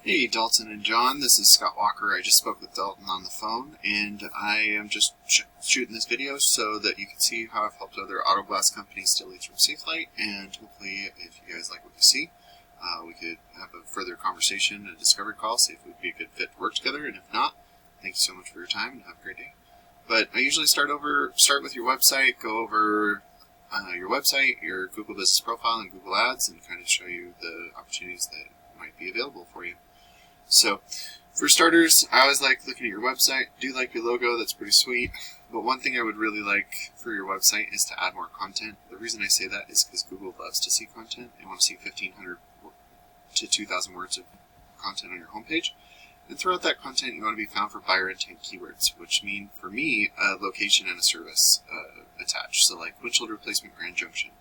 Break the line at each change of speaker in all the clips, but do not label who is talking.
Hey Dalton and John, this is Scott Walker. I just spoke with Dalton on the phone, and I am just shooting this video so that you can see how I've helped other auto glass companies steal leads from Safelite, and hopefully if you guys like what you see, we could have a further conversation, a discovery call, see if it would be a good fit to work together, and if not, thank you so much for your time and have a great day. But I usually start with your website, go over your website, your Google Business Profile, and Google Ads, and kind of show you the opportunities that might be available for you. So, for starters, I always like looking at your website. Do like your logo, that's pretty sweet. But one thing I would really like for your website is to add more content. The reason I say that is because Google loves to see content. They want to see 1,500 to 2,000 words of content on your homepage. And throughout that content, you want to be found for buyer intent keywords, which mean, for me, a location and a service attached. So like windshield replacement, Grand Junction.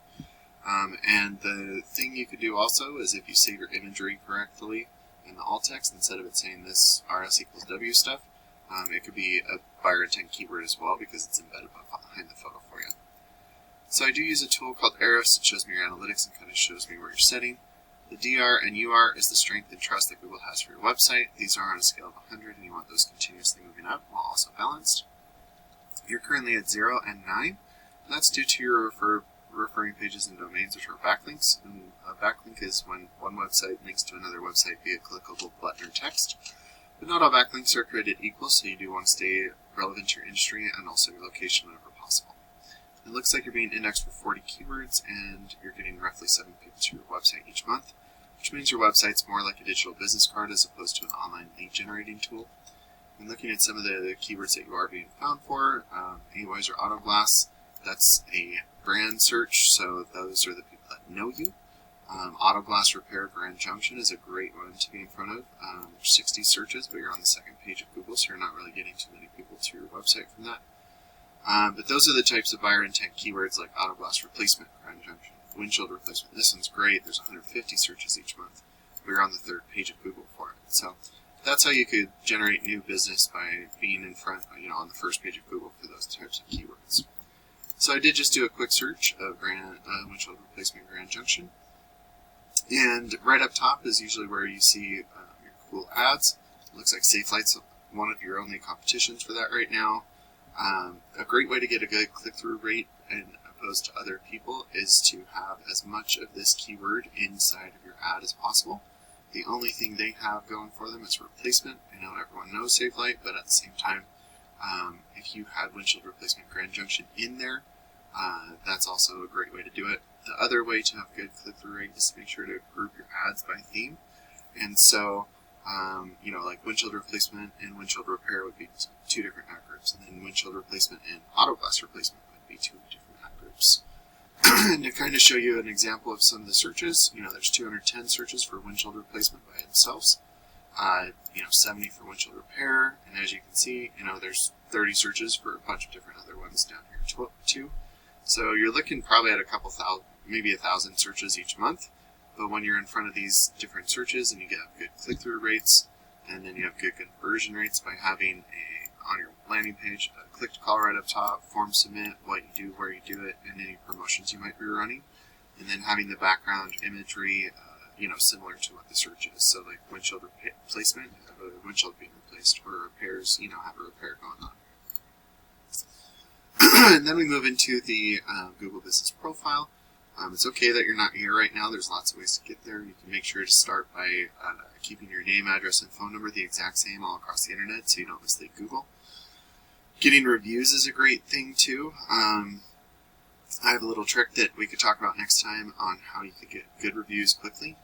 And the thing you could do also is if you save your imagery correctly in the alt text, instead of it saying this RS equals W stuff, it could be a buyer intent keyword as well because it's embedded behind the photo for you. So I do use a tool called Eris. It shows me your analytics and kind of shows me where you're setting. The DR and UR is the strength and trust that Google has for your website. These are on a scale of 100, and you want those continuously moving up while also balanced. You're currently at 0 and 9, and that's due to your referring pages and domains, which are backlinks. And a backlink is when one website links to another website via clickable button or text. But not all backlinks are created equal, so you do want to stay relevant to your industry and also your location whenever possible. It looks like you're being indexed for 40 keywords, and you're getting roughly 7 people to your website each month, which means your website's more like a digital business card as opposed to an online lead generating tool. And looking at some of the keywords that you are being found for, anyways, or auto glass, that's a brand search, so those are the people that know you. Auto glass repair Grand Junction is a great one to be in front of. There's 60 searches, but you're on the second page of Google, so you're not really getting too many people to your website from that. But those are the types of buyer intent keywords like auto glass replacement, Grand Junction, windshield replacement. This one's great. There's 150 searches each month. We're on the third page of Google for it. So that's how you could generate new business by being in front, on the first page of Google for those types of keywords. So I did just do a quick search of windshield replacement Grand Junction. And right up top is usually where you see your cool ads. It looks like Safelite's one of your only competitions for that right now. A great way to get a good click-through rate and opposed to other people is to have as much of this keyword inside of your ad as possible. The only thing they have going for them is replacement. I know everyone knows Safelite, but at the same time, if you had windshield replacement Grand Junction in there, that's also a great way to do it. The other way to have good click-through rate is to make sure to group your ads by theme. And so, like windshield replacement and windshield repair would be two different ad groups, and then windshield replacement and auto glass replacement would be two different ad groups. And to kind of show you an example of some of the searches, there's 210 searches for windshield replacement by themselves, 70 for windshield repair, and as you can see, there's 30 searches for a bunch of different other ones down here too. So you're looking probably at a couple thousand, maybe 1,000 searches each month. But when you're in front of these different searches and you get good click-through rates, and then you have good conversion rates by having on your landing page, a click to call right up top, form submit, what you do, where you do it, and any promotions you might be running, and then having the background imagery, similar to what the search is. So like windshield replacement, have a windshield being replaced, or repairs, have a repair going on. And then we move into the Google Business Profile. It's okay that you're not here right now. There's lots of ways to get there. You can make sure to start by keeping your name, address, and phone number the exact same all across the internet so you don't mislead Google. Getting reviews is a great thing too. I have a little trick that we could talk about next time on how you could get good reviews quickly.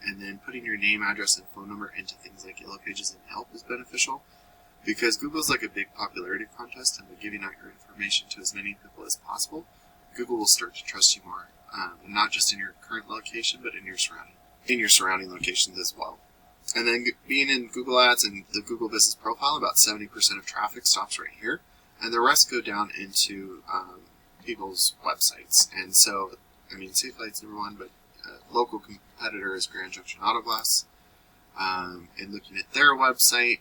And then putting your name, address, and phone number into things like Yellow Pages and Help is beneficial, because Google's like a big popularity contest, and by giving out your information to as many people as possible, Google will start to trust you more, not just in your current location, but in your surrounding locations as well. And then being in Google Ads and the Google Business Profile, about 70% of traffic stops right here, and the rest go down into people's websites. And so, Safelite's number one, but local competitor is Grand Junction Auto Glass. And looking at their website,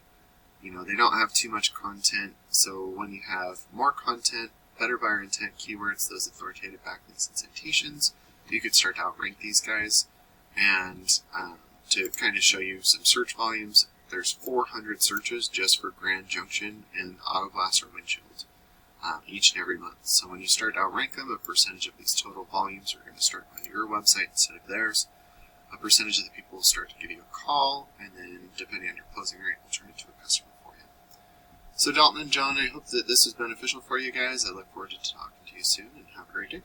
they don't have too much content, so when you have more content, better buyer intent keywords, those authoritative backlinks and citations, you could start to outrank these guys. And to kind of show you some search volumes, there's 400 searches just for Grand Junction and Auto Glass or Windshield each and every month. So when you start to outrank them, a percentage of these total volumes are going to start on your website instead of theirs. A percentage of the people will start to give you a call, and then depending on your closing rate, will turn into a customer for you. So Dalton and John, I hope that this is beneficial for you guys. I look forward to talking to you soon, and have a great day.